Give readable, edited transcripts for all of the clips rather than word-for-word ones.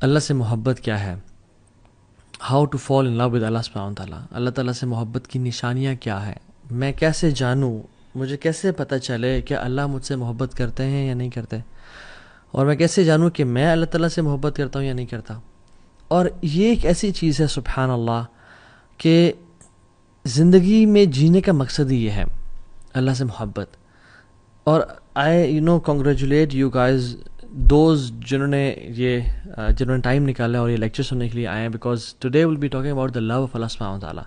اللہ سے محبت کیا ہے، how to fall in love with Allah سبحانہ تعالیٰ، اللہ تعالیٰ سے محبت کی نشانیاں کیا ہے، میں کیسے جانوں، مجھے کیسے پتہ چلے کہ اللہ مجھ سے محبت کرتے ہیں یا نہیں کرتے، اور میں کیسے جانوں کہ میں اللہ تعالیٰ سے محبت کرتا ہوں یا نہیں کرتا۔ اور یہ ایک ایسی چیز ہے سبحان اللہ کہ زندگی میں جینے کا مقصد ہی یہ ہے، اللہ سے محبت۔ اور I congratulate you guys those جنہوں نے ٹائم نکالا اور یہ لیکچر سننے کے لیے آئے ہیں، because today will be talking about the love of Allah سبحانہ تعالیٰ،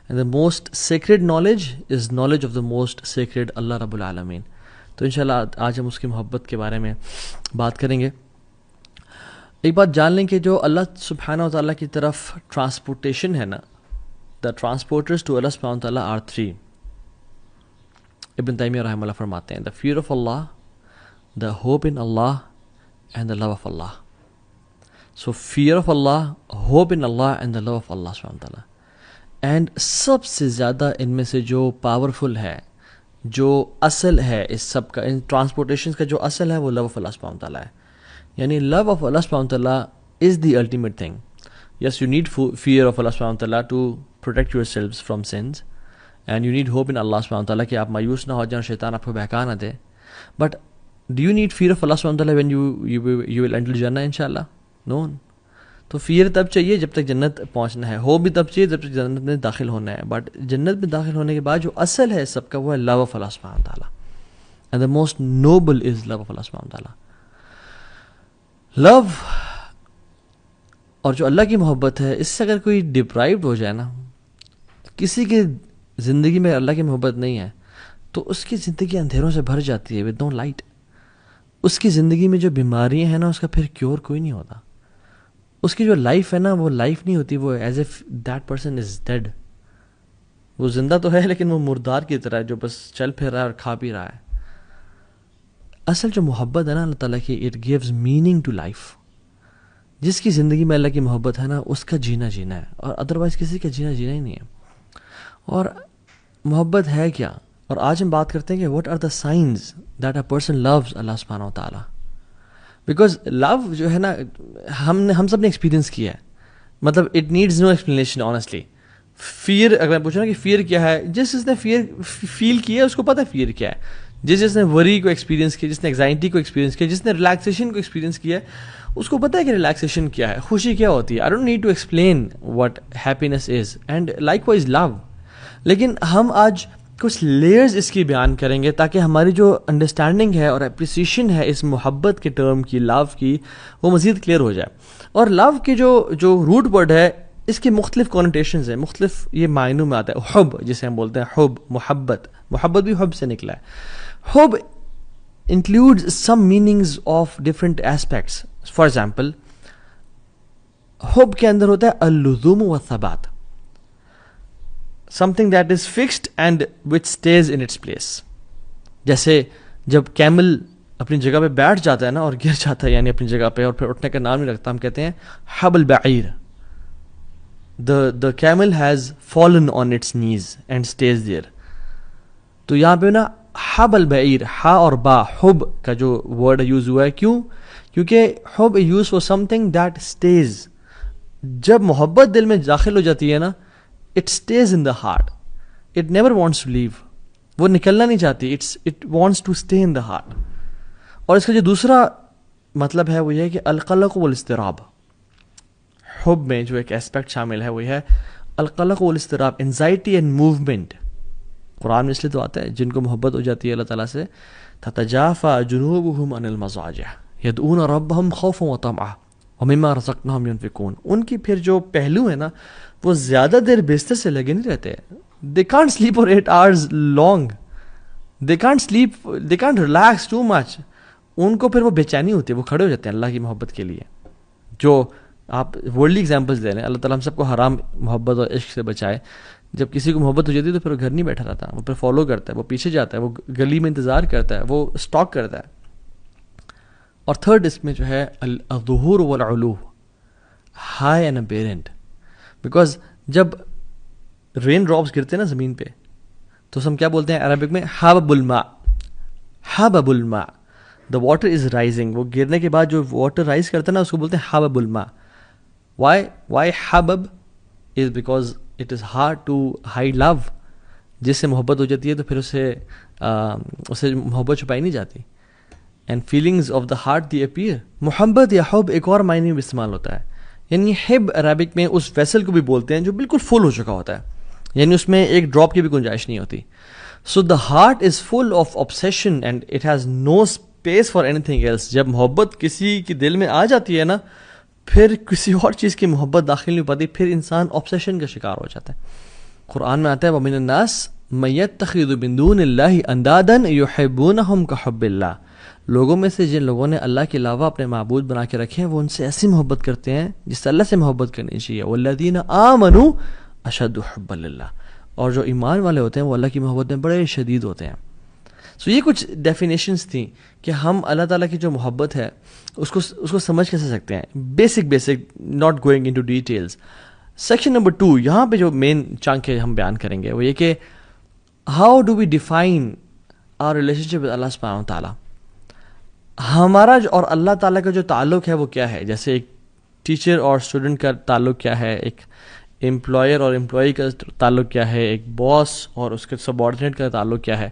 and the most sacred knowledge is knowledge of the most sacred Allah رب العالمین۔ تو انشاءاللہ آج ہم اس کی محبت کے بارے میں بات کریں گے۔ ایک بات جان لیں کہ جو اللہ سبحانہ تعالیٰ کی طرف ٹرانسپورٹیشن ہے نا، دا ٹرانسپورٹرز ٹو اللہ سبحانہ تعالیٰ آر 3۔ ابن تیمیہ رحمہ اللہ فرماتے ہیں، the fear of Allah, the hope in Allah and the love of Allah. So fear of Allah, hope in Allah and the love of Allah سبحانہ تعالیٰ۔ اینڈ سب سے زیادہ ان میں سے جو پاورفل ہے، جو اصل ہے اس سب کا، ان ٹرانسپورٹیشن کا جو اصل ہے وہ لو آف اللہ سبحانہ تعالیٰ ہے۔ یعنی لو آف اللہ سبحانہ تعالیٰ is the ultimate thing. Yes you need fear of Allah سبحانہ تعالیٰ to protect yourselves from sins, and you need hope in Allah سبحانہ تعالیٰ کہ آپ مایوس نہ ہو جائیں اور شیطان آپ کو بہکا نہ دے۔ But do you need fear of Allah سبحانہ تعالیٰ وین یو ول انٹر الجنہ انشاءاللہ؟ نو۔ تو فیئر تب چاہیے جب تک جنت پہنچنا ہے، ہو بھی تب چاہیے جب تک جنت میں داخل ہونا ہے، بٹ جنت میں داخل ہونے کے بعد جو اصل ہے سب کا وہ ہے لو آف اللہ سبحانہ تعالیٰ، and the most noble is love of Allah سبحانہ تعالیٰ۔ لو اور جو اللہ کی محبت ہے، اس سے اگر کوئی ڈپرائیوڈ ہو جائے نا، کسی کی زندگی میں اللہ کی محبت نہیں ہے تو اس کی زندگی اندھیروں سے بھر جاتی ہے، ود نو لائٹ۔ اس کی زندگی میں جو بیماریاں ہیں نا، اس کا پھر کیور کوئی نہیں ہوتا۔ اس کی جو لائف ہے نا، وہ لائف نہیں ہوتی، وہ as if that person is dead. وہ زندہ تو ہے لیکن وہ مردار کی طرح ہے جو بس چل پھر رہا ہے اور کھا پی رہا ہے۔ اصل جو محبت ہے نا اللہ تعالیٰ کی، it gives meaning to life. جس کی زندگی میں اللہ کی محبت ہے نا، اس کا جینا جینا ہے، اور ادروائز کسی کا جینا جینا ہی نہیں ہے۔ اور محبت ہے کیا؟ اور آج ہم بات کرتے ہیں کہ what are the signs that a person loves Allah سبحانہ و تعالیٰ۔ بیکاز لو جو ہے نا، ہم سب نے ایکسپیرینس کیا ہے، مطلب it needs no explanation honestly. Fair اگر میں پوچھوں نا کہ فیئر کیا ہے، جس نے فیئر فیل کیا ہے اس کو پتہ ہے فیئر کیا ہے۔ جس نے وری کو ایکسپیرینس کیا، جس نے ایگزائٹی کو ایکسپیرینس کیا، جس نے ریلیکسیشن کو ایکسپیرینس کیا ہے، اس کو پتہ ہے کہ ریلیکسیشن کیا ہے، خوشی کیا ہوتی ہے۔ I don't need to explain what happiness is, and likewise love. لیکن ہم آج کچھ لیئرز اس کی بیان کریں گے تاکہ ہماری جو انڈرسٹینڈنگ ہے اور اپریسیشن ہے اس محبت کے ٹرم کی، لو کی، وہ مزید کلیئر ہو جائے۔ اور لو کے جو روٹ ورڈ ہے، اس کے مختلف کونوٹیشنز ہیں، مختلف یہ معنوں میں آتا ہے۔ حب جسے ہم بولتے ہیں، حب، محبت بھی حب سے نکلا ہے۔ حب includes some meanings of different aspects. For example, حب کے اندر ہوتا ہے اللزوم والثبات، something that is fixed and which stays in its place. جیسے جب کیمل اپنی جگہ پہ بیٹھ جاتا ہے نا اور گر جاتا ہے، یعنی اپنی جگہ پہ، اور پھر اٹھنے کا نام نہیں رکھتا، ہم کہتے ہیں حب البعیر، the camel has fallen on its knees and stays there. تو یہاں پہ نا حب البعیر، ہا اور با، حب کا جو ورڈ یوز ہوا ہے، کیونکہ حب use for something that stays. جب محبت دل میں داخل ہو جاتی ہے نا، it stays in the heart, it never wants to leave, وہ نکلنا نہیں چاہتی، it wants to stay in the heart. اور اس کا جو دوسرا مطلب ہے وہ یہ ہے کہ القلق والاضطراب۔ حب میں جو ایک اسپیکٹ شامل ہے وہ یہ ہے القلق والاضطراب، انزائٹی اینڈ موومنٹ۔ قرآن میں اس لیے تو آتا ہے جن کو محبت ہو جاتی ہے اللہ تعالیٰ سے، تتجافى جنوبهم عن المضاجع يدعون ربهم خوفا وطمعا ومما رزقناهم ينفقون۔ ان کی پھر جو پہلو ہے نا، وہ زیادہ دیر بستر سے لگے نہیں رہتے، they can't sleep for 8 hours long, they can't sleep, they can't relax too much۔ ان کو پھر وہ بے چینی ہوتی ہے، وہ کھڑے ہو جاتے ہیں اللہ کی محبت کے لیے۔ جو آپ ورلڈلی ایگزامپلس دے رہے ہیں، اللہ تعالیٰ ہم سب کو حرام محبت اور عشق سے بچائے۔ جب کسی کو محبت ہو جاتی ہے تو پھر وہ گھر نہیں بیٹھا رہتا، وہ پھر فالو کرتا ہے، وہ پیچھے جاتا ہے، وہ گلی میں انتظار کرتا ہے، وہ اسٹاک کرتا ہے۔ اور تھرڈ اس میں جو ہے الظہور والعلو، ہائی اینڈ اپیرنٹ۔ بیکاز جب رین ڈراپس گرتے ہیں نا زمین پہ، تو ہم کیا بولتے ہیں عربک میں؟ حبب الماء، حبب الماء۔ دا واٹر از رائزنگ, وہ گرنے کے بعد جو واٹر رائز کرتا ہے نا اس کو بولتے ہیں حبب الماء. وائی حبب is because it is hard to hide love. جس سے محبت ہو جاتی ہے تو پھر اسے محبت چھپائی نہیں جاتی. And feelings of the heart the appear. محبت یا حب ایک اور معنی میں استعمال ہوتا ہے, یعنی حب عربک میں اس ویسل کو بھی بولتے ہیں جو بالکل فل ہو چکا ہوتا ہے, یعنی اس میں ایک ڈراپ کی بھی گنجائش نہیں ہوتی. So the heart is full of obsession and it has no space for anything else. جب محبت کسی کے دل میں آ جاتی ہے نا, پھر کسی اور چیز کی محبت داخل نہیں ہو پاتی, پھر انسان obsession کا شکار ہو جاتا ہے. قرآن میں آتا ہے وَمِنَ النَّاسِ مَن يَتَّخِذُ مِن دُونِ اللَّهِ أَندَادًا يُحِبُّونَهُمْ كَحُبِّ اللَّهِ. لوگوں میں سے جن لوگوں نے اللہ کے علاوہ اپنے معبود بنا کے رکھے ہیں وہ ان سے ایسی محبت کرتے ہیں جس سے اللہ سے محبت کرنی چاہیے. وَالَّذِينَ آمَنُوا أَشَدُّ حُبًّا لِلَّهِ. اور جو ایمان والے ہوتے ہیں وہ اللہ کی محبت میں بڑے شدید ہوتے ہیں. سو یہ کچھ ڈیفینیشنز تھیں کہ ہم اللہ تعالیٰ کی جو محبت ہے اس کو سمجھ کیسے سکتے ہیں. Basic not going into details. Section number 2 یہاں پہ جو مین چنک ہے ہم بیان کریں گے وہ یہ کہ how do we define our relationship with Allah سبحانہ وتعالیٰ. ہمارا اور اللہ تعالیٰ کا جو تعلق ہے وہ کیا ہے. جیسے ایک ٹیچر اور اسٹوڈنٹ کا تعلق کیا ہے, ایک امپلائر اور امپلائی کا تعلق کیا ہے, ایک باس اور اس کے سبارڈینیٹ کا تعلق کیا ہے.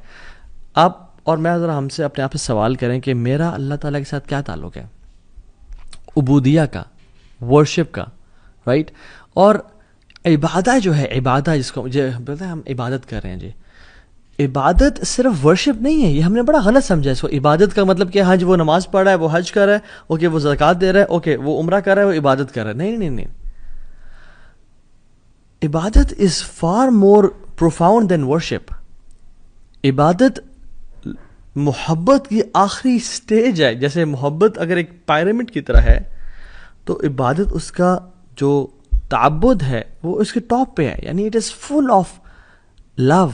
آپ اور میں ذرا ہم سے اپنے آپ سے سوال کریں کہ میرا اللہ تعالیٰ کے ساتھ کیا تعلق ہے. عبودیہ کا, ورشپ کا, رائٹ. اور عبادت جو ہے, عبادت جس کو مجھے بولتے ہیں ہم عبادت کر رہے ہیں, جی عبادت صرف ورشپ نہیں ہے. یہ ہم نے بڑا غلط سمجھا اس کو. عبادت کا مطلب کہ ہاں جی وہ نماز پڑھ رہا ہے, وہ حج کر رہا ہے, اوکے وہ زکوٰۃ دے رہا ہے, اوکے وہ عمرہ کر رہا ہے, وہ عبادت کر رہا ہے. نہیں. عبادت is far more profound than worship. عبادت محبت کی آخری سٹیج ہے. جیسے محبت اگر ایک پیرامڈ کی طرح ہے تو عبادت اس کا جو تعبد ہے وہ اس کے ٹاپ پہ ہے, یعنی اٹ از فل آف لو.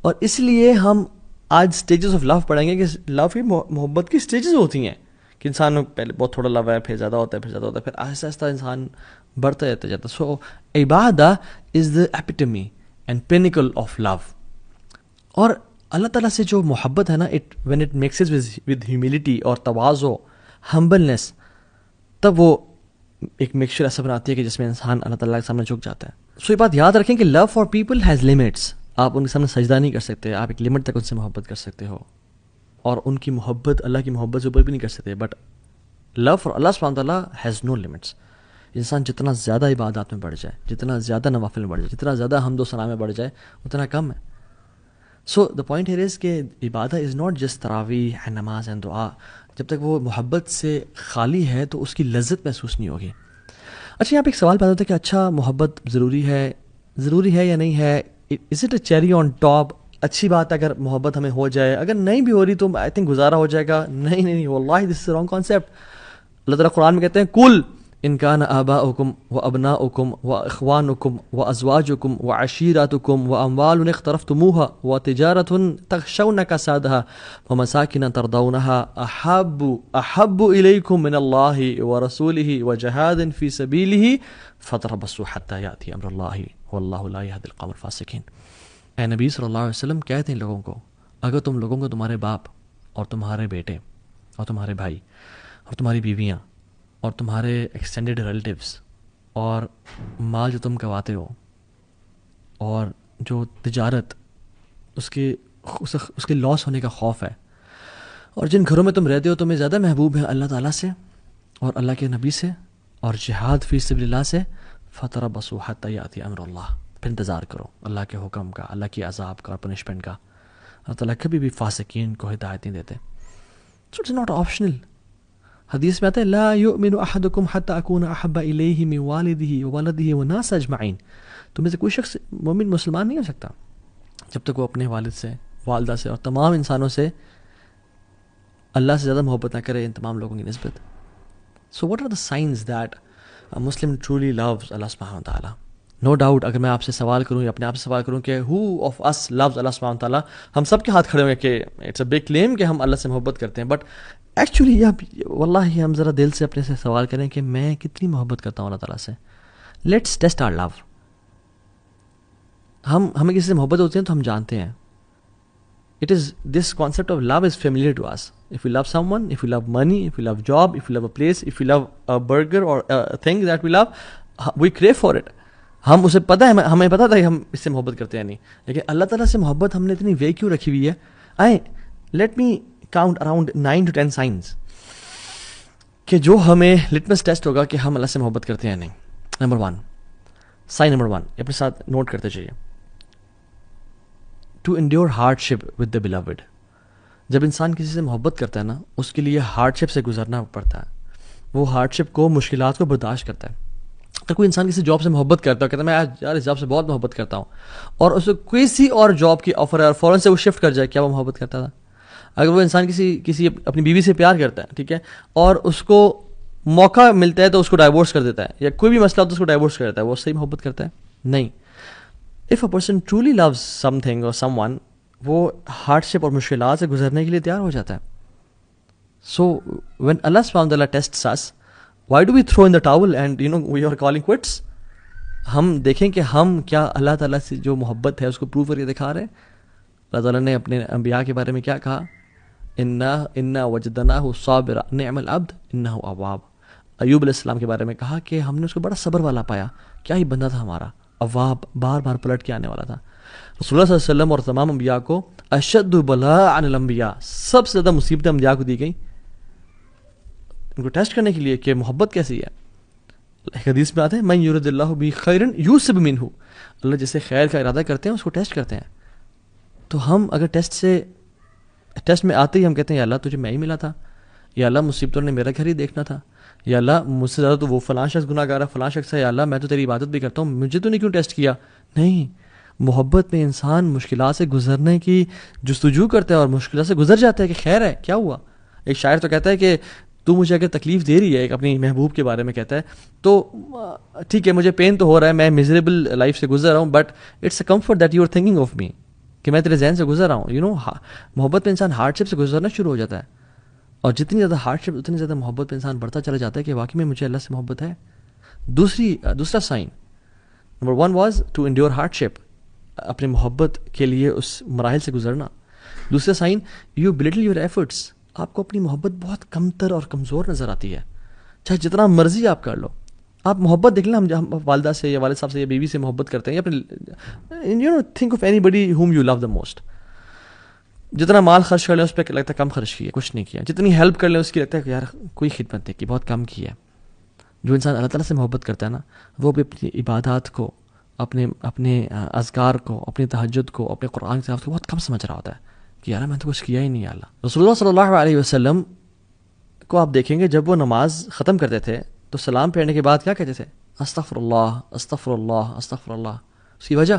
اور اس لیے ہم آج سٹیجز آف لو پڑھیں گے کہ لو کی محبت کی سٹیجز ہوتی ہیں کہ انسان پہلے بہت تھوڑا لو ہے, پھر زیادہ ہوتا ہے, پھر زیادہ ہوتا ہے, پھر آہستہ آہستہ انسان بڑھتا جاتا ہے. سو عبادت از دا ایپیٹمی اینڈ پینیکل آف لو. اور اللہ تعالیٰ سے جو محبت ہے نا, وین اٹ میکسز ود ہیوملٹی اور تواضع, ہمبلنس, تب وہ ایک مکسچر ایسا بناتی ہے کہ جس میں انسان اللہ تعالیٰ کے سامنے جھک جاتا ہے. سو یہ بات یاد رکھیں کہ love for people has limits. آپ ان کے سامنے سجدہ نہیں کر سکتے, آپ ایک لمٹ تک ان سے محبت کر سکتے ہو, اور ان کی محبت اللہ کی محبت سے اوپر بھی نہیں کر سکتے. بٹ لو فار اللہ سبحانہ تعالیٰ ہیز نو لمٹس. انسان جتنا زیادہ عبادات میں بڑھ جائے, جتنا زیادہ نوافل میں بڑھ جائے, جتنا زیادہ حمد و ثنا میں بڑھ جائے, اتنا کم ہے. سو دا پوائنٹ ہیئر از کہ عبادت از ناٹ جسٹ تراویح اینڈ نماز اینڈ دعا. جب تک وہ محبت سے خالی ہے تو اس کی لذت محسوس نہیں ہوگی. اچھا یہاں پہ ایک سوال پیدا ہوتا ہے کہ اچھا محبت ضروری ہے یا نہیں ہے. Is it a cherry on top. اچھی بات اگر محبت ہمیں ہو جائے, اگر نہیں بھی ہو رہی تو آئی تھنک گزارا ہو جائے گا. نہیں واللہ دس از رانگ کانسیپٹ. اللہ تعالیٰ قرآن میں کہتے ہیں کل ان کان آباؤکم و ابناؤکم و اخوانکم و ازواجکم و عشیراتکم و اموال اقترفتموها و تجارت تخشون کسادها و مساکن ترضونها احب الیکم من اللہ و رسولہ و جہاد فی سبیلہ فتربصوا حتی یأتی امر اللہ واللہ لا یہدی القوم الفاسقین. اے نبی صلی اللہ علیہ وسلم کہتے ہیں لوگوں کو, اگر تم لوگوں کو تمہارے باپ اور تمہارے بیٹے اور تمہارے بھائی اور تمہاری بیویاں اور تمہارے ایکسٹینڈیڈ ریلیٹیوز اور مال جو تم کماتے ہو اور جو تجارت اس کے لاس ہونے کا خوف ہے, اور جن گھروں میں تم رہتے ہو تمہیں زیادہ محبوب ہے اللہ تعالیٰ سے اور اللہ کے نبی سے اور جہاد فی سبیل اللہ سے, فتربصوا حتی یأتی امر اللہ, پھر انتظار کرو اللہ کے حکم کا, اللہ کی عذاب کا اور پنشمنٹ کا. اللہ تعالیٰ کبھی بھی فاسقین کو ہدایت نہیں دیتے. So it's not optional. حدیث میں آتا ہے لا یؤمن احدکم حتی اکون احب الیہ من والدہ وولدہ والناس اجمعین. تمہیں سے کوئی شخص مومن مسلمان نہیں ہو سکتا جب تک وہ اپنے والد سے, والدہ سے اور تمام انسانوں سے اللہ سے زیادہ محبت نہ کرے ان تمام لوگوں کی نسبت. So what are the signs that a Muslim truly loves Allah subhanahu wa ta'ala. No doubt اگر میں آپ سے سوال کروں یا اپنے آپ سے سوال کروں کہ who of us loves Allah subhanahu wa ta'ala, ہم سب کے ہاتھ کھڑے ہوئے کہ it's a big claim کہ ہم اللہ سے محبت کرتے ہیں. بٹ ایکچولی واللہ ہم ذرا دل سے اپنے سے سوال کریں کہ میں کتنی محبت کرتا ہوں اللہ تعالیٰ سے. لیٹس ٹیسٹ آور لو. ہمیں کسی سے محبت ہوتی ہے تو ہم جانتے ہیں. It is this concept of love is familiar to us. if we love someone, if we love money, if we love job, if we love a place, if we love a burger or a thing that we love, we crave for it. ہم اسے پتہ ہے, ہمیں پتہ تھا کہ ہم اس سے محبت کرتے ہیں نہیں, لیکن اللہ تعالیٰ سے محبت ہم نے اتنی وے کیوں رکھی ہوئی ہے. آئیں let me count around 9 to 10 science کہ جو ہمیں لٹمس ٹیسٹ ہوگا کہ ہم اللہ سے محبت کرتے ہیں نہیں. نمبر 1, سائن نمبر 1 اپنے ساتھ نوٹ کرتے چاہیے, to endure hardship with the beloved. جب انسان کسی سے محبت کرتا ہے نا, اس کے لیے ہارڈ شپ سے گزرنا پڑتا ہے. وہ ہارڈ شپ کو, مشکلات کو برداشت کرتا ہے. اگر کوئی انسان کسی جاب سے محبت کرتا ہے, کہتا ہے میں آج یار اس جاب سے بہت محبت کرتا ہوں, اور اسے کسی اور جاب کی آفر ہے اور فوراً سے وہ شفٹ کر جائے, کیا وہ محبت کرتا تھا؟ اگر وہ انسان کسی اپنی بیوی سے پیار کرتا ہے, ٹھیک ہے, اور اس کو موقع ملتا ہے تو اس کو ڈائیورس کر دیتا ہے, یا کوئی بھی مسئلہ ہو تو اس کو ڈائیورس کر دیتا ہے, وہ صحیح محبت کرتا ہے؟ نہیں. If a person truly loves something اور سم ون, وہ ہارڈ شپ اور مشکلات سے گزرنے کے لیے تیار ہو جاتا ہے. سو وین اللہ سبحانہ وتعالیٰ tests us, why do we throw in the towel and we are calling quits? ہم دیکھیں کہ ہم کیا اللہ تعالیٰ سے جو محبت ہے اس کو پروو کر کے دکھا رہے ہیں. اللہ تعالیٰ نے اپنے انبیاء کے بارے میں کیا کہا؟ انا وجدناہ صابرا نعم العبد انہ اواب. ایوب علیہ السلام کے بارے میں کہا کہ ہم نے اس کو بڑا صبر والا پایا, کیا ہی بندہ تھا ہمارا, اواب, بار بار پلٹ کے آنے والا تھا. رسول اللہ صلی اللہ علیہ وسلم اور تمام انبیاء کو اشد بلاء عن الانبیاء, سب سے زیادہ مصیبتیں انبیاء کو دی گئیں ان کو ٹیسٹ کرنے کے لیے کہ محبت کیسی ہے. ایک حدیث میں آتے ہیں من یرد اللہ بہ خیرا یوسب منہ, اللہ جسے خیر کا ارادہ کرتے ہیں اس کو ٹیسٹ کرتے ہیں. تو ہم اگر ٹیسٹ میں آتے ہی ہم کہتے ہیں یا اللہ تجھے میں ہی ملا تھا, یا اللہ مصیبتوں نے میرا گھر ہی دیکھنا تھا, یا اللہ مجھ سے زیادہ تو وہ فلاں شخص گناہ گار ہے, فلاں شخص ہے, یا اللہ میں تو تیری عبادت بھی کرتا ہوں, مجھے تو نہیں کیوں ٹیسٹ کیا؟ نہیں, محبت میں انسان مشکلات سے گزرنے کی جستجو کرتا ہے اور مشکلات سے گزر جاتا ہے کہ خیر ہے, کیا ہوا. ایک شاعر تو کہتا ہے کہ تو مجھے اگر تکلیف دے رہی ہے, ایک اپنی محبوب کے بارے میں کہتا ہے, تو ٹھیک ہے مجھے پین تو ہو رہا ہے, میں میزریبل لائف سے گزر رہا ہوں, but it's a comfort that you are thinking of me, کہ میں تیرے ذہن سے گزر رہا ہوں. محبت میں انسان ہارڈ شپ سے گزرنا شروع ہو جاتا ہے, اور جتنی زیادہ ہارڈ شپ اتنی زیادہ محبت میں انسان بڑھتا چلا جاتا ہے کہ واقعی میں مجھے اللہ سے محبت ہے. دوسرا sign number 1 was to endure hardship, اپنے محبت کے لیے اس مراحل سے گزرنا. دوسرا sign, you belittle your efforts, آپ کو اپنی محبت بہت کمتر اور کمزور نظر آتی ہے, چاہے جتنا مرضی آپ کر لو. آپ محبت دیکھ لیں, ہم والدہ سے یا والد صاحب سے یا بیوی سے محبت کرتے ہیں, یا اپنے think of anybody whom you love the most. جتنا مال خرچ کر لیں اس پہ لگتا ہے کم خرچ کیا, کچھ نہیں کیا. جتنی ہیلپ کر لیں اس کی لگتا ہے کہ یار کوئی خدمت نہیں کی, بہت کم کی ہے. جو انسان اللہ تعالیٰ سے محبت کرتا ہے نا, وہ بھی اپنی عبادات کو, اپنے اذکار کو, اپنی تہجد کو, اپنے قرآن سے کو بہت کم سمجھ رہا ہوتا ہے کہ یار میں تو کچھ کیا ہی نہیں. اللہ رسول اللہ صلی اللہ علیہ وسلم کو آپ دیکھیں گے جب وہ نماز ختم کرتے تھے تو سلام پھیرنے کے بعد کیا کہتے تھے؟ استغفر اللہ استغفر اللہ استغفر اللہ. اس کی وجہ,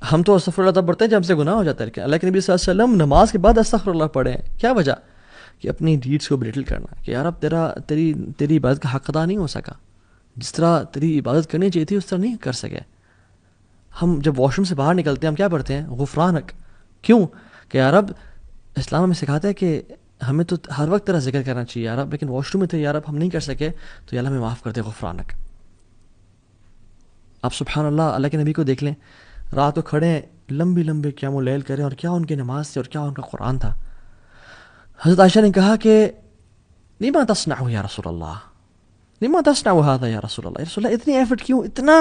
ہم تو استغفر اللہ تب پڑھتے ہیں جب ہم سے گناہ ہو جاتا ہے, لیکن اللہ کے نبی صلی اللہ علیہ وسلم نماز کے بعد استغفر اللہ پڑھیں. کیا وجہ؟ کہ اپنی ڈیڈس کو بلیٹل کرنا, کہ یار اب تیری عبادت کا حق ادا نہیں ہو سکا, جس طرح تیری عبادت کرنی چاہیے تھی اس طرح نہیں کر سکے. ہم جب واش روم سے باہر نکلتے ہیں ہم کیا پڑھتے ہیں؟ غفرانک. کیوں؟ کہ یار اب اسلام ہمیں سکھاتا ہے کہ ہمیں تو ہر وقت تیرا ذکر کرنا چاہیے یار اب, لیکن واش روم میں تھے یار اب ہم نہیں کر سکے تو یا اللہ ہمیں معاف کر دے, غفرانک. آپ سبحان اللہ اللہ کے نبی کو دیکھ لیں, رات کو کھڑے ہیں, لمبی لمبی قیام اللیل کریں, اور کیا ان کی نماز تھی اور کیا ان کا قرآن تھا. حضرت عائشہ نے کہا کہ لما تصنع یا رسول اللہ, لما تصنع هذا یا رسول اللہ, یا رسول اللہ اتنی ایفرٹ کیوں, اتنا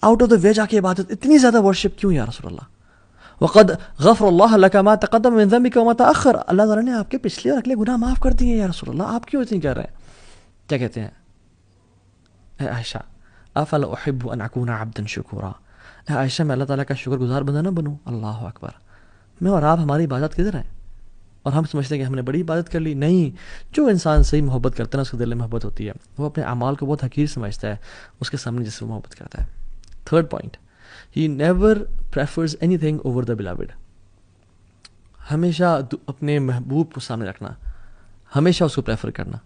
آؤٹ آف دا وے جا کے عبادت, اتنی زیادہ ورشپ کیوں یا رسول اللہ؟ وقد غفر اللہ لك ما تقدم من ذنبك وما تأخر, اللہ تعالیٰ نے آپ کے پچھلے اور اگلے گناہ معاف کر دیے یا رسول اللہ, آپ کیوں اتنی کر رہے ہیں؟ کیا کہتے ہیں؟ اے عائشہ افلا احب ان اکون عبدا شکورا, اے عائشہ میں اللہ تعالیٰ کا شکر گزار بندہ نہ بنوں؟ اللہ اکبر. میں اور آپ ہماری عبادت کدھر ہیں؟ اور ہم سمجھتے ہیں کہ ہم نے بڑی عبادت کر لی. نہیں, جو انسان صحیح محبت کرتا ہے نا اس کے دل میں محبت ہوتی ہے, وہ اپنے اعمال کو بہت حقیر سمجھتا ہے اس کے سامنے جس سے وہ محبت کرتا ہے. Third point, he never prefers any thing over the beloved. ہمیشہ اپنے محبوب کو سامنے رکھنا, ہمیشہ اس کو پریفر کرنا.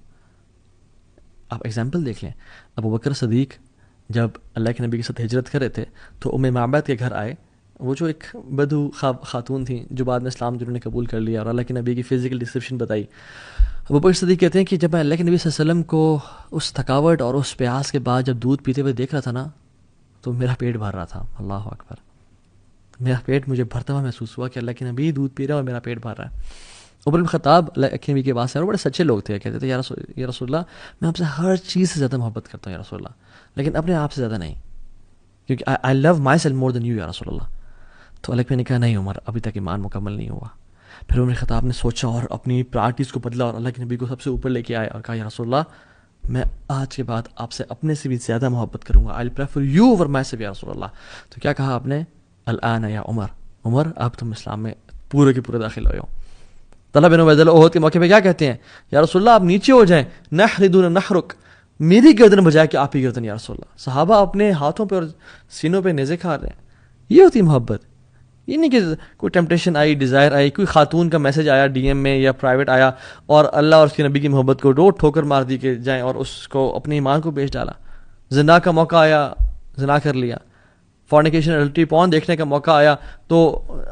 آپ ایگزامپل دیکھ لیں, ابو بکر صدیق جب اللہ کے نبی کے ساتھ ہجرت کر رہے تھے تو ام معبد کے گھر آئے, وہ جو ایک بدو خاتون تھیں جو بعد میں اسلام جنہوں نے قبول کر لیا اور اللہ کے نبی کی فزیکل ڈسکرپشن بتائی. ابو بکر صدیق کہتے ہیں کہ جب میں اللہ کے نبی صلی اللہ علیہ وسلم کو اس تھکاوٹ اور اس پیاس کے بعد جب دودھ پیتے ہوئے دیکھ رہا تھا نا تو میرا پیٹ بھر رہا تھا. اللہ اکبر, میرا پیٹ مجھے بھرتا ہوا محسوس ہوا کہ اللہ کے نبی دودھ پی رہا ہے اور میرا پیٹ بھر رہا ہے. عمر بن خطاب کے نبی کے پاس ہیں، وہ بڑے سچے لوگ تھے، کہتے تھے یا رسول اللہ میں آپ سے ہر چیز سے زیادہ محبت کرتا ہوں یا رسول اللہ، لیکن اپنے آپ سے زیادہ نہیں، کیونکہ آئی لو my self more then you یا رسول اللہ. تو اللہ نے کہا نہیں عمر، ابھی تک ایمان مکمل نہیں ہوا. پھر عمر خطاب نے سوچا اور اپنی پرائرٹیز کو بدلا اور اللہ کے نبی کو سب سے اوپر لے کے آئے اور کہا یا رسول اللہ میں آج کے بعد آپ سے اپنے سے بھی زیادہ محبت کروں گا، I will prefer you over myself یا رسول اللہ. تو کیا کہا آپ نے؟ الآن یا عمر، عمر اب تم اسلام میں پورے کے پورے داخل ہوئے ہو. طلحہ بن عبید اللہ احد کے موقع پہ کیا کہتے ہیں؟ یا رسول اللہ آپ نیچے ہو جائیں، نحر دون نحرک، میری گردن بجائے کہ آپ ہی گردن یا رسول اللہ. صحابہ اپنے ہاتھوں پہ اور سینوں پہ نیزے کھا رہے ہیں. یہ ہوتی محبت. یہ نہیں کہ کوئی ٹیمپٹیشن آئی، ڈیزائر آئی، کوئی خاتون کا میسج آیا ڈی ایم میں یا پرائیویٹ آیا اور اللہ اور اس کے نبی کی محبت کو ٹھوکر مار دی کہ جائیں اور اس کو اپنے ایمان کو بیچ ڈالا. زنا کا موقع آیا، زنا کر لیا. فورنیکیشن الٹی پون دیکھنے کا موقع آیا تو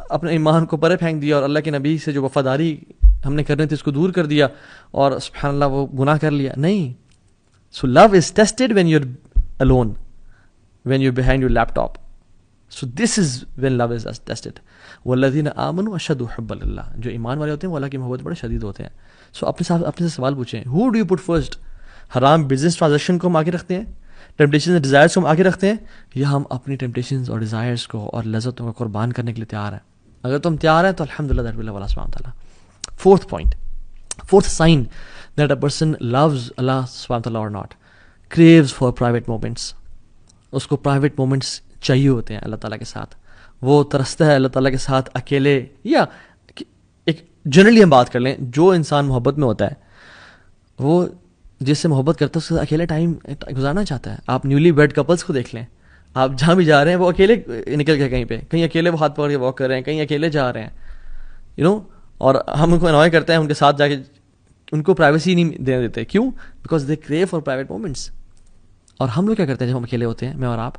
اپنے ایمان کو پرے پھینک دیا اور اللہ کے نبی سے جو وفاداری ہم نے کرنی تھی اس کو دور کر دیا اور سبحان اللہ وہ گناہ کر لیا. نہیں. So love is tested when you are alone, when you're behind your laptop. So this is when love is tested. والذین آمنوا اشد حبا للہ، جو ایمان والے ہوتے ہیں وہ اللہ کی محبت بڑے شدید ہوتے ہیں. سو اپنے سے سوال پوچھیں، who do you put first؟ حرام بزنس ٹرانزیکشن کو ہم آگے رکھتے ہیں، ٹیمپٹیشن اور ڈیزائرس کو ہم آگے رکھتے ہیں، یا ہم اپنی ٹیمپٹیشنز اور ڈیزائرس کو اور لذتوں کو قربان کرنے کے لیے تیار ہیں؟ اگر تم تیار ہیں تو الحمدللہ دیٹ ول اللہ سبحانہ وتعالیٰ. Fourth sign that a person loves Allah subhanahu wa ta'ala or not, craves for private moments. اس کو پرائیویٹ مومنٹس چاہیے ہوتے ہیں اللہ تعالیٰ کے ساتھ. وہ ترستا ہے اللہ تعالیٰ کے ساتھ اکیلے، یا ایک جنرلی ہم بات کر لیں، جو انسان محبت میں ہوتا ہے وہ جس سے محبت کرتا ہے اس کے ساتھ اکیلے ٹائم گزارنا چاہتا ہے. آپ نیولی ویڈ کپلس کو دیکھ لیں، آپ جہاں بھی جا رہے ہیں وہ اکیلے نکل گئے، کہیں اکیلے وہ ہاتھ پکڑ کے واک کر رہے ہیں، کہیں اکیلے جا رہے ہیں، اور ہم ان کو انوائے کرتے ہیں ان کے ساتھ جا کے، ان کو پرائیویسی نہیں دینے دیتے. کیوں؟ Because they crew for private moments. اور ہم لوگ کیا کرتے ہیں جب ہم اکیلے ہوتے ہیں، میں اور آپ،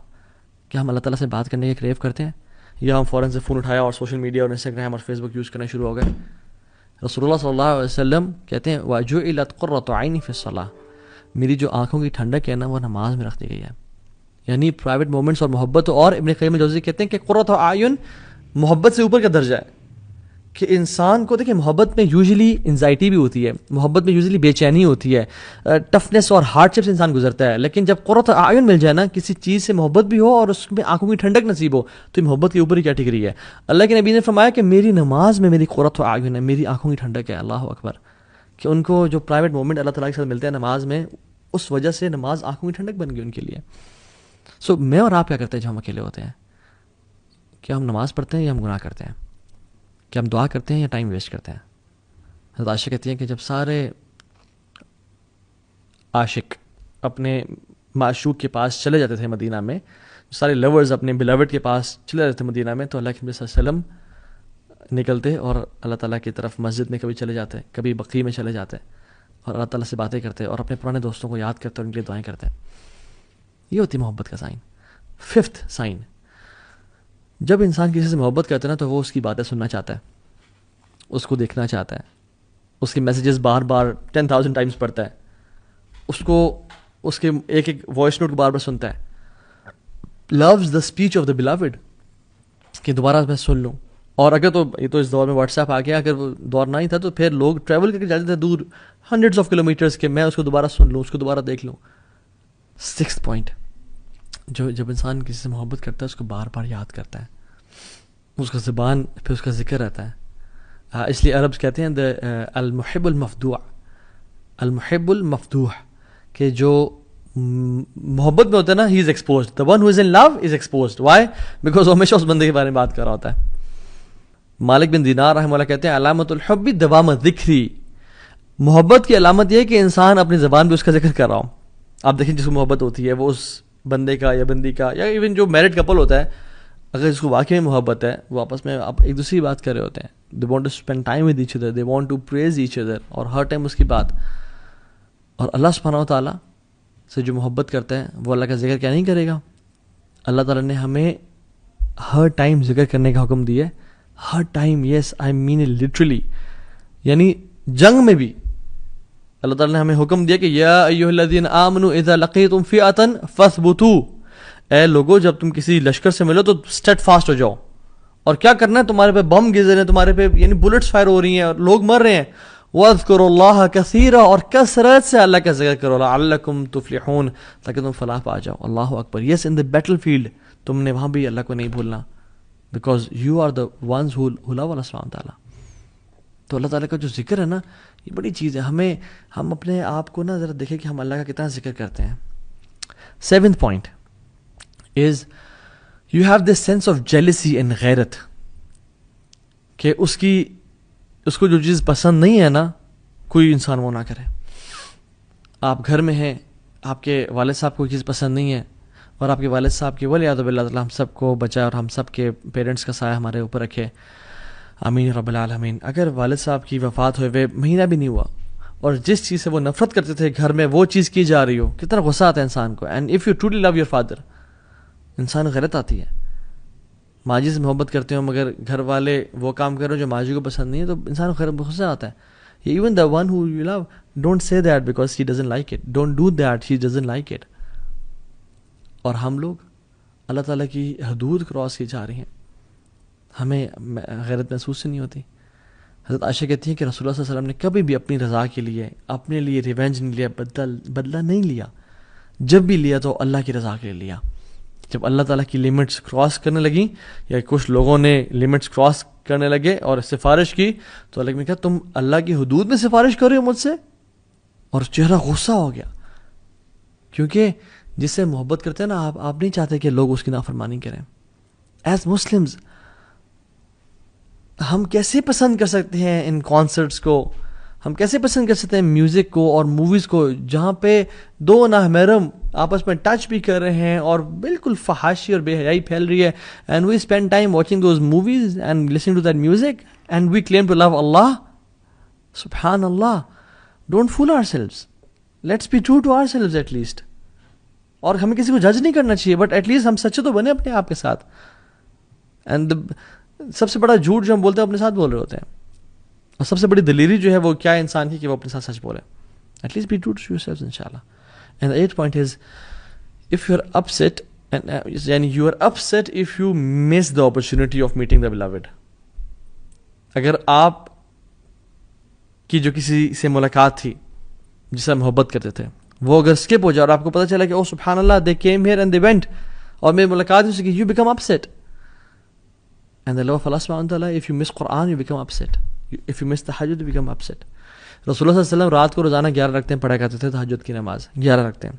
کیا ہم اللہ تعالیٰ سے بات کرنے کے کریو کرتے ہیں، یا ہم فوراً سے فون اٹھایا اور سوشل میڈیا اور انسٹاگرام اور فیس بک یوز کرنا شروع ہو گئے؟ رسول اللہ صلی اللہ علیہ وسلم کہتے ہیں وَجُعِلَتْ قُرَّةُ عَيْنِي فِي الصَّلَاةِ، میری جو آنکھوں کی ٹھنڈک ہے نا وہ نماز میں رکھ دی گئی ہے. یعنی پرائیویٹ مومنٹس اور محبت. اور ابن قیم الجوزی کہتے ہیں کہ قرۃ اعین محبت سے اوپر کا درجہ ہے، کہ انسان کو دیکھیں محبت میں یوزلی انزائٹی بھی ہوتی ہے، محبت میں یوزلی بے چینی ہوتی ہے، ٹفنس اور ہارڈ شپ سے انسان گزرتا ہے. لیکن جب قرۃ اعین مل جائے نا، کسی چیز سے محبت بھی ہو اور اس میں آنکھوں کی ٹھنڈک نصیب ہو، تو یہ محبت کے اوپر ہی کیٹیگری ہے. اللہ کے نبی نے فرمایا کہ میری نماز میں میری قرۃ اعین ہے، میری آنکھوں کی ٹھنڈک ہے. اللہ اکبر. کہ ان کو جو پرائیویٹ مومنٹ اللہ تعالیٰ کے ساتھ ملتے ہیں نماز میں، اس وجہ سے نماز آنکھوں کی ٹھنڈک بن گئی ان کے لیے. سو میں اور آپ کیا کرتے ہیں جب ہم اکیلے ہوتے ہیں؟ کیا ہم نماز پڑھتے ہیں یا ہم گناہ کرتے ہیں؟ کیا ہم دعا کرتے ہیں یا ٹائم ویسٹ کرتے ہیں؟ حضرت عائشہ کہتی ہیں کہ جب سارے عاشق اپنے معشوق کے پاس چلے جاتے تھے مدینہ میں، سارے لورز اپنے بلاوڈ کے پاس چلے جاتے تھے مدینہ میں، تو اللہ کے نبی صلی اللہ علیہ وسلم نکلتے اور اللہ تعالیٰ کی طرف مسجد میں کبھی چلے جاتے، کبھی بقیع میں چلے جاتے اور اللہ تعالیٰ سے باتیں کرتے اور اپنے پرانے دوستوں کو یاد کرتے اور ان کے لیے دعائیں کرتے. یہ ہوتی محبت کا سائن. 5th سائن، جب انسان کسی سے محبت کرتا ہے نا تو وہ اس کی باتیں سننا چاہتا ہے، اس کو دیکھنا چاہتا ہے، اس کے میسیجز بار بار 10,000 ٹائمز پڑھتا ہے، اس کے ایک وائس نوٹ کو بار بار سنتا ہے. Loves the speech of the beloved, کہ دوبارہ میں سن لوں. اور اگر تو یہ تو اس دور میں واٹس ایپ آ گیا، اگر وہ دور نہ ہی تھا تو پھر لوگ ٹریول کر کے جاتے تھے دور ہنڈریڈز آف کلومیٹرز کے، میں اس کو دوبارہ سن لوں، اس کو دوبارہ دیکھ لوں. 6th پوائنٹ، جب انسان کسی سے محبت کرتا ہے اس کو بار بار یاد کرتا ہے، اس کا زبان پہ اس کا ذکر رہتا ہے. اس لیے عربز کہتے ہیں المحب المفدوع، المحب المفدوح، کہ جو محبت میں ہوتا ہے نا he is exposed, the one who is in love is exposed. Why? Because وہ ہمیشہ اس بندے کے بارے میں بات کر رہا ہوتا ہے. مالک بن دینار رحمہ اللہ کہتے ہیں علامت الحب دوام الذکری، محبت کی علامت یہ ہے کہ انسان اپنی زبان پہ اس کا ذکر کر رہا ہو. آپ دیکھیں جس کو محبت ہوتی ہے وہ اس بندے کا یا بندی کا، یا ایون جو میرڈ کپل ہوتا ہے، اگر اس کو واقعی محبت ہے، وہ آپس میں ایک دوسرے کی بات کر رہے ہوتے ہیں. they want to spend time with each other, they want to praise each other، اور ہر ٹائم اس کی بات. اور اللہ سبحانہ و تعالیٰ سے جو محبت کرتا ہے وہ اللہ کا ذکر کیا نہیں کرے گا؟ اللہ تعالیٰ نے ہمیں ہر ٹائم ذکر کرنے کا حکم دیا ہے، ہر time. Yes I mean it literally. یعنی جنگ میں بھی اللہ تعالیٰ نے ہمیں حکم دیا کہ یا ایھا الذین آمنوا اذا لقیتم فئۃ فاثبتوا، اے لوگو جب تم کسی لشکر سے ملو تو اسٹیڈ فاسٹ ہو جاؤ اور کیا کرنا ہے, تمہارے پہ بم گر رہے ہیں, تمہارے پہ یعنی بلٹس فائر ہو رہی ہیں اور لوگ مر رہے ہیں. وَاذْكُرُوا اللَّهَ كَثِيرًا, اور کثرت سے اللہ کا ذکر کرو, لَعَلَّكُمْ تُفْلِحُونَ, تاکہ تم فلاح پا جاؤ. اللہ اکبر. یس, ان دا بیٹل فیلڈ تم نے وہاں بھی اللہ کو نہیں بھولنا, because you are the ones who love اللہ سبحانہ تعالیٰ. تو اللہ تعالیٰ کا جو ذکر ہے نا, یہ بڑی چیز ہے. ہم اپنے آپ کو نا ذرا دیکھیں کہ ہم اللہ کا کتنا ذکر کرتے ہیں. 7th point is you have this sense of jealousy and غیرت, کہ اس کو جو چیز پسند نہیں ہے نا, کوئی انسان وہ نہ کرے. آپ گھر میں ہیں, آپ کے والد صاحب کو کوئی چیز پسند نہیں ہے, اور آپ کے والد صاحب کی ولیعذ باللہ تعالیٰ ہم سب کو بچائے اور ہم سب کے پیرنٹس کا سایہ ہمارے اوپر رکھے, آمین رب العالمین. اگر والد صاحب کی وفات ہوئے مہینہ بھی نہیں ہوا اور جس چیز سے وہ نفرت کرتے تھے گھر میں وہ چیز کی جا رہی ہو, کتنا غصہ آتا ہے انسان کو. And if you truly love your father, انسان غیرت آتی ہے. ماجی سے محبت کرتے ہو مگر گھر والے وہ کام کر رہے ہو جو ماجی کو پسند نہیں ہے, تو انسان کو غصہ آتا ہے. Even the one who you love, don't say that because she doesn't like it, don't do that, she doesn't like it. اور ہم لوگ اللہ تعالیٰ کی حدود کراس کی جا رہی ہیں, ہمیں غیرت محسوس نہیں ہوتی. حضرت عائشہ کہتی ہیں کہ رسول اللہ صلی اللہ علیہ وسلم نے کبھی بھی اپنی رضا کے لیے, اپنے لیے ریونج نہیں لیا, بدلہ نہیں لیا. جب بھی لیا تو اللہ کی رضا کے لیے لیا. جب اللہ تعالیٰ کی لمٹس کراس کرنے لگیں, یا کچھ لوگوں نے لمٹس کراس کرنے لگے اور سفارش کی, تو اللہ نے کہا تم اللہ کی حدود میں سفارش کر رہے ہو مجھ سے, اور چہرہ غصہ ہو گیا. کیونکہ جس سے محبت کرتے ہیں نا آپ نہیں چاہتے کہ لوگ اس کی نافرمانی کریں. ایز مسلمز ہم کیسے پسند کر سکتے ہیں ان کانسرٹس کو, ہم کیسے پسند کر سکتے ہیں میوزک کو اور موویز کو, جہاں پہ دو نامحرم آپس میں ٹچ بھی کر رہے ہیں اور بالکل فحاشی اور بے حیائی پھیل رہی ہے. And we spend time watching those movies and listening to that music and we claim to love Allah. سبحان اللہ. Don't fool ourselves, let's be true to ourselves at least. اور ہمیں کسی کو جج نہیں کرنا چاہیے, بٹ ایٹ لیسٹ ہم سچے تو بنے اپنے آپ کے ساتھ. اینڈ سب سے بڑا جھوٹ جو ہم بولتے ہیں اپنے ساتھ بول رہے ہوتے ہیں, اور سب سے بڑی دلیری جو ہے وہ کیا ہے انسان کی, کہ وہ اپنے ساتھ سچ بولے. At least be true to yourself انشاءاللہ. And the 8th point is if you are upset, یعنی you are upset if you miss the opportunity of meeting the beloved. اگر آپ کی جو کسی سے ملاقات تھی جس سے محبت کرتے تھے, وہ اگر اسکپ ہو جائے اور آپ کو پتہ چلا کہ او سبحان اللہ they came here and they went, اور میری ملاقات ہو سکی, you become upset. And the love of Allah subhanahu wa ta'ala, if you miss Quran, you become upset. If you miss tahajjud, you become upset. رسول اللہ صلی اللہ علیہ وسلم رات کو روزانہ 11 رکعتیں پڑھا کرتے تھے, تہجد کی نماز 11 رکعتیں.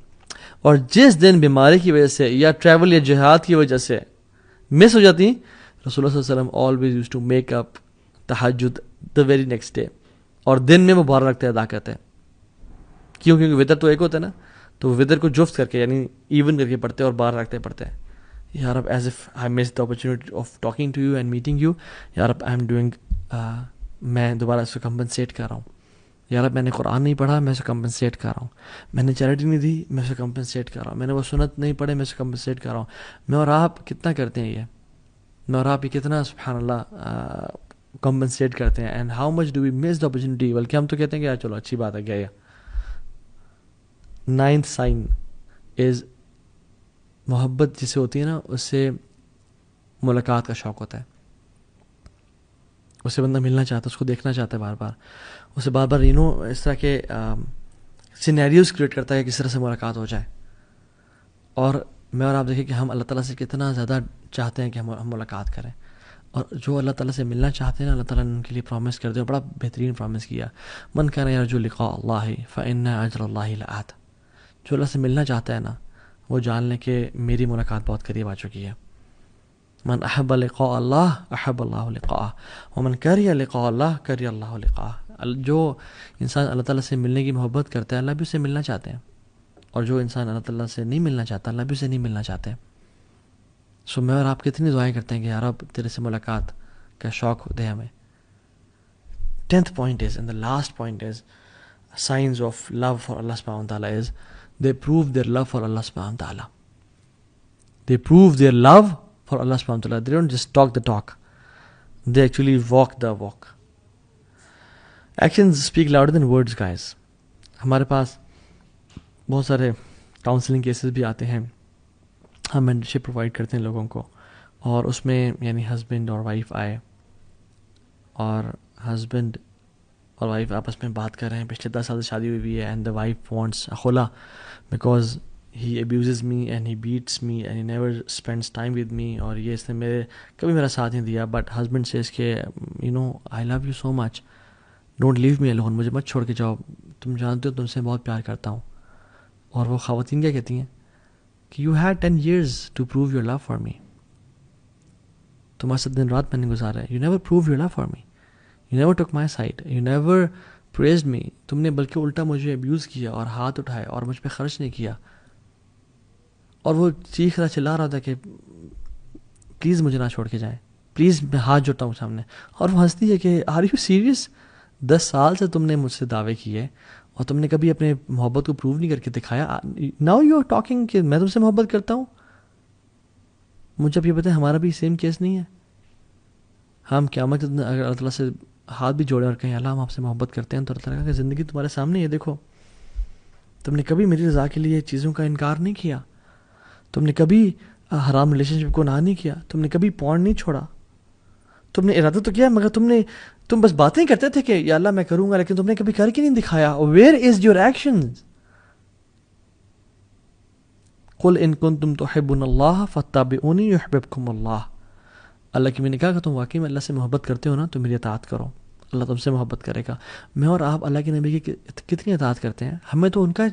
اور جس دن بیماری کی وجہ سے یا ٹریول یا جہاد کی وجہ سے مس ہو جاتی, رسول اللہ صلی اللہ علیہ وسلم always used to make up تہجد the very next day, اور دن میں وہ 12 رکعتیں ادا کرتے ہیں. کیونکہ وطر تو ایک ہوتا ہے نا, تو وطر کو جفت کر کے یعنی ایون کر کے پڑھتے ہیں اور 12 رکعتیں پڑھتے ہیں. یا رب, as if I miss the opportunity of talking to you and meeting you, یا رب آئی ایم ڈوئنگ, میں دوبارہ اس کو کمپنسیٹ کر رہا ہوں. یا رب میں نے قرآن نہیں پڑھا, میں اسے کمپنسیٹ کر رہا ہوں. میں نے چیریٹی نہیں دی, میں اسے کمپنسیٹ کر رہا ہوں. میں نے وہ سنت نہیں پڑھے, میں اسے کمپنسیٹ کر رہا ہوں. میں اور آپ کتنا کرتے ہیں یہ, میں اور آپ یہ کتنا سبحان اللہ کمپنسیٹ کرتے ہیں. And how much do we miss the opportunity. بلکہ ہم تو کہتے ہیں کہ یار چلو اچھی بات ہے, گیا. 9th sign is محبت جسے ہوتی ہے نا, اس سے ملاقات کا شوق ہوتا ہے. اس سے بندہ ملنا چاہتا ہے, اس کو دیکھنا چاہتا ہے بار بار, اسے بار بار اس طرح کے سینیریوز کریٹ کرتا ہے کہ کس طرح سے ملاقات ہو جائے. اور میں اور آپ دیکھیں کہ ہم اللہ تعالیٰ سے کتنا زیادہ چاہتے ہیں کہ ہم ملاقات کریں. اور جو اللہ تعالیٰ سے ملنا چاہتے ہیں نا, اللہ تعالیٰ نے ان کے لیے پرومس کر دیا, بڑا بہترین پرومس کیا, من کان یرجو لقاء اللہ فإن اجر اللہ لآت. جو اللہ سے ملنا چاہتا ہے نا, وہ جان لیں کہ میری ملاقات بہت قریب آ چکی ہے. من احب لقاء اللہ احب اللہ لقاءہ ومن کرہ لقاء اللہ کرہ اللہ لقاءہ. جو انسان اللہ تعالیٰ سے ملنے کی محبت کرتا ہے, اللہ بھی اسے ملنا چاہتے ہیں, اور جو انسان اللہ تعالیٰ سے نہیں ملنا چاہتا, اللہ بھی اسے نہیں ملنا چاہتے. سو میں اور آپ کتنی دعائیں کرتے ہیں کہ یار اب تیرے سے ملاقات کا شوق دے ہمیں. 10th point is, and the last point is, signs of love for Allah subhanahu wa ta'ala is they prove their love for Allah subhanahu wa ta'ala. They prove their love for Allah subhanahu wa ta'ala. They don't just talk the talk, they actually walk the walk. Actions speak louder than words, guys. ہمارے پاس بہت سارے counselling cases بھی آتے ہیں, ہم mentorship provide کرتے ہیں لوگوں کو, اور اس میں یعنی ہسبینڈ اور وائف آئے اور ہسبینڈ اور وائف آپس میں بات کر رہے ہیں. پچھلے 10 سال سے شادی ہوئی ہے اینڈ دا وائف وانٹس خلا because he abuses me and he beats me and he never spends time with me, اور یہ اس نے کبھی میرا ساتھ نہیں دیا. بٹ ہسبینڈ سے اس کے I love you so much, don't leave me alone, مجھے مت چھوڑ کے جاؤ, تم جانتے ہو تم سے بہت پیار کرتا ہوں. اور وہ خواتین کیا کہتی ہیں کہ you had 10 years to prove your love for me, تمہارے ساتھ دن رات میں نے گزارا ہے, you never prove your love for me, you never took my side, you never praised me, تم نے بلکہ الٹا مجھے ابیوز کیا اور ہاتھ اٹھائے اور مجھ پہ خرچ نہیں کیا. اور وہ چیخ رہا چلا رہا تھا کہ پلیز مجھے نہ چھوڑ کے جائیں, پلیز, میں ہاتھ جوڑتا ہوں سامنے. اور وہ ہنستی ہے کہ آر یو سیریس, 10 سال سے تم نے مجھ سے دعوے کیے اور تم نے کبھی اپنے محبت کو پروو نہیں کر کے دکھایا. ناؤ یو آر ٹاکنگ کہ میں تم سے محبت کرتا ہوں. مجھے اب یہ بتائیں ہمارا بھی سیم کیس نہیں ہے؟ ہم قیامت اگر اللہ تعالیٰ سے ہاتھ بھی جوڑیں اور کہیں اللہ ہم آپ سے محبت کرتے ہیں, تو اللہ تعالیٰ کہ زندگی تمہارے سامنے ہے, دیکھو تم نے کبھی میری رضا کے لیے چیزوں کا انکار نہیں کیا, تم نے کبھی حرام ریلیشن شپ کو نہ نہیں کیا, تم نے کبھی پورن نہیں چھوڑا, تم نے ارادہ تو کیا مگر تم بس باتیں کرتے تھے کہ یا اللہ میں کروں گا, لیکن تم نے کبھی کر کے نہیں دکھایا. Where is your actions? قل ان کنتم تحبون اللہ فاتبعونی یحببکم اللہ. اللہ کی میں نے کہا کہ تم واقعی میں اللہ سے محبت کرتے ہو نا تو میری اطاعت کرو, اللہ تم سے محبت کرے گا. میں اور آپ اللہ کے نبی کی کتنی اطاعت کرتے ہیں, ہمیں تو ان کا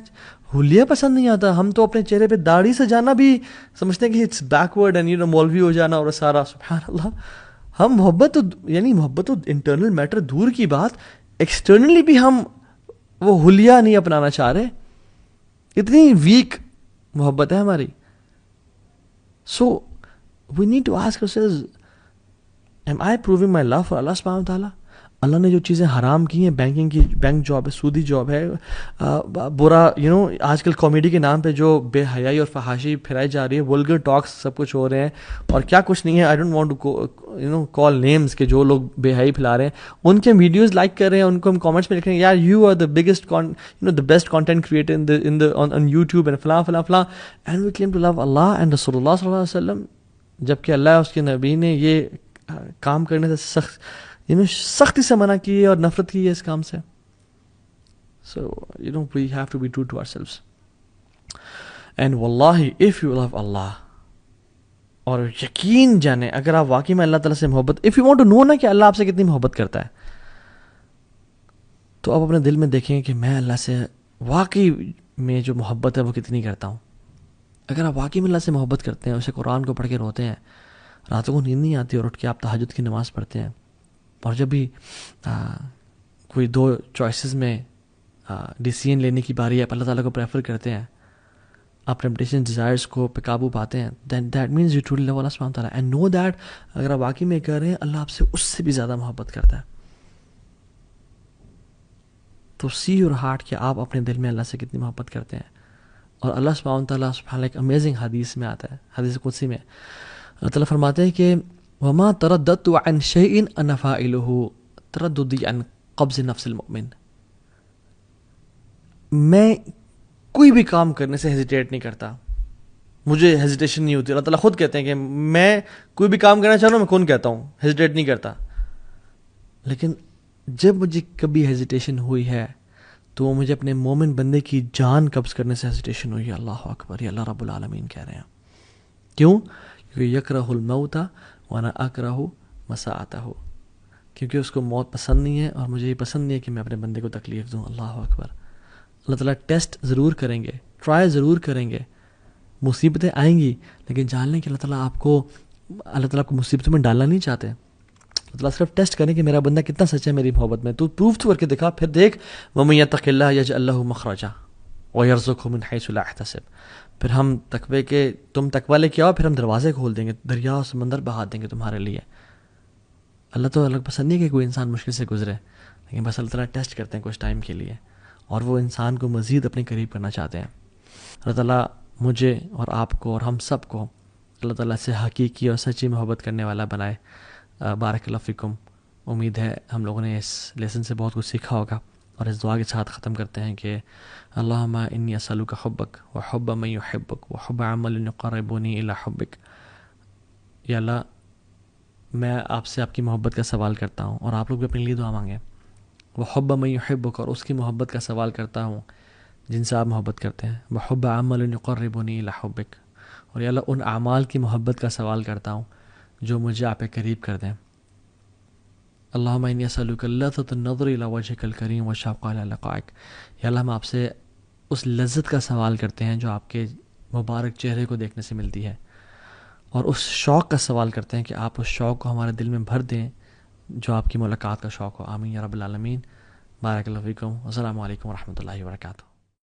حلیہ پسند نہیں آتا. ہم تو اپنے چہرے پہ داڑھی سجانا بھی سمجھتے ہیں کہ اٹس بیکورڈ اینڈ مولوی ہو جانا اور سارا. سبحان اللہ, ہم محبت تو انٹرنل میٹر دور کی بات, ایکسٹرنلی بھی ہم وہ حلیہ نہیں اپنانا چاہ رہے. اتنی ویک محبت ہے ہماری. So we need to ask ourselves, am I proving my love for Allah subhanahu wa ta'ala? اللہ نے جو چیزیں حرام کی ہیں, بینک جاب ہے, سودی جاب ہے, برا آج کل کامیڈی کے نام پہ جو بے حیائی اور فحاشی پھیلائی جا رہی ہے, ولگر ٹاکس سب کچھ ہو رہے ہیں اور کیا کچھ نہیں ہے. I don't want to call names کہ جو لوگ بے حیائی پھیلا رہے ہیں ان کے ویڈیوز لائک کر رہے ہیں, ان کو ہم کامنٹس میں لکھ رہے ہیں یار you are the biggest the best content creator on YouTube and فلاں فلاں فلاں, and we claim to love Allah and رسول اللہ صلی اللہ علیہ وسلم, جبکہ اللہ اس کے نبی نے یہ کام کرنے سے سختی سے منع کی ہے اور نفرت کی ہے اس کام سے. So we have to be true to ourselves. And واللہ اف یو لو اللہ, اور یقین جانے اگر آپ واقعی میں اللہ تعالیٰ سے محبت, if you want to know نا کہ اللہ آپ سے کتنی محبت کرتا ہے, تو آپ اپنے دل میں دیکھیں کہ میں اللہ سے واقعی میں جو محبت ہے وہ کتنی کرتا ہوں. اگر آپ واقعی میں اللہ سے محبت کرتے ہیں, اسے قرآن کو پڑھ کے روتے ہیں, راتوں کو نیند نہیں آتی اور اٹھ کے آپ تہجد کی نماز پڑھتے ہیں, اور جب بھی کوئی 2 چوائسیز میں ڈیسیژن لینے کی باری ہے آپ اللہ تعالیٰ کو پریفر کرتے ہیں, آپ ٹیمپٹیشن ڈیزائرس کو پہ قابو پاتے ہیں, then that means you truly love اللہ سبحانہ تعالیٰ, اینڈ نو دیٹ اگر آپ واقعی میں کر رہے ہیں اللہ آپ سے اس سے بھی زیادہ محبت کرتا ہے. تو سی یور ہارٹ کہ آپ اپنے دل میں اللہ سے کتنی محبت کرتے ہیں. اور اللہ سبحانہ تعالیٰ سبحانہ ایک امیزنگ حدیث میں آتا ہے, حدیث قدسی میں اللہ تعالیٰ فرماتے ہیں کہ وما ترددت عن شيء انا فاعله ترددي عن قبض نفس المؤمن. میں کوئی بھی کام کرنے سے ہیزیٹیٹ نہیں کرتا, مجھے ہیزیٹیشن نہیں ہوتی. اللہ تعالیٰ خود کہتے ہیں کہ میں کوئی بھی کام کرنا چاہ رہا ہوں, میں کون کہتا ہوں, ہیزیٹیٹ نہیں کرتا. لیکن جب مجھے کبھی ہیزیٹیشن ہوئی ہے تو وہ مجھے اپنے مومن بندے کی جان قبض کرنے سے ہیزیٹیشن ہوئی ہے. اللہ اکبر, یہ اللہ رب العالمین کہہ رہے ہیں. کیوں؟ کیونکہ یکرہ الموت وانا اکرہ مساءتہ, کیونکہ اس کو موت پسند نہیں ہے اور مجھے یہ پسند نہیں ہے کہ میں اپنے بندے کو تکلیف دوں. اللہ اکبر. اللہ تعالیٰ ٹیسٹ ضرور کریں گے, ٹرائی ضرور کریں گے, مصیبتیں آئیں گی, لیکن جان لیں کہ اللہ تعالیٰ کو مصیبتوں میں ڈالنا نہیں چاہتے. اللہ تعالیٰ صرف ٹیسٹ کریں کہ میرا بندہ کتنا سچا ہے میری محبت میں. تو پروف تو کر کے دکھا, پھر دیکھ وَمَن يَتَّقِ اللَّهَ يَجْعَل لَّهُ مَخْرَجًا وَيَرْزُقْهُ مِنْ حَيْثُ لَا يَحْتَسِبُ. پھر ہم تقوی کے تم تقوی لے کے آؤ, پھر ہم دروازے کھول دیں گے, دریا اور سمندر بہا دیں گے تمہارے لیے. اللہ تو الگ پسند نہیں کہ کوئی انسان مشکل سے گزرے, لیکن بس اللہ تعالیٰ ٹیسٹ کرتے ہیں کچھ ٹائم کے لیے, اور وہ انسان کو مزید اپنے قریب کرنا چاہتے ہیں. اللہ تعالیٰ مجھے اور آپ کو اور ہم سب کو اللہ تعالیٰ سے حقیقی اور سچی محبت کرنے والا بنائے. بارک اللہ فیکم. امید ہے ہم لوگوں نے اس لیسن سے بہت کچھ سیکھا ہوگا, اور اس دعا کے ساتھ ختم کرتے ہیں کہ اللہم انی اسألک حبک و حب من یحبک و حب عمل یقربنی الی حبک. یا اللہ میں آپ سے آپ کی محبت کا سوال کرتا ہوں، اور آپ لوگ بھی اپنے لیے دعا مانگیں، وحب من یحبک، اور اس کی محبت کا سوال کرتا ہوں جن سے آپ محبت کرتے ہیں، وحب عمل یقربنی الی حبک، اور یا اللہ ان اعمال کی محبت کا سوال کرتا ہوں جو مجھے آپ کے قریب کر دیں۔ اللہم انی اسألک لذۃ النظر الی وجہک الکریم والشوق الی لقائک، یا اللہ ہم آپ سے اس لذت کا سوال کرتے ہیں جو آپ کے مبارک چہرے کو دیکھنے سے ملتی ہے، اور اس شوق کا سوال کرتے ہیں کہ آپ اس شوق کو ہمارے دل میں بھر دیں جو آپ کی ملاقات کا شوق ہو۔ آمین یا رب العالمین۔ بارک اللہ فیکم، السلام علیکم ورحمۃ اللہ وبرکاتہ۔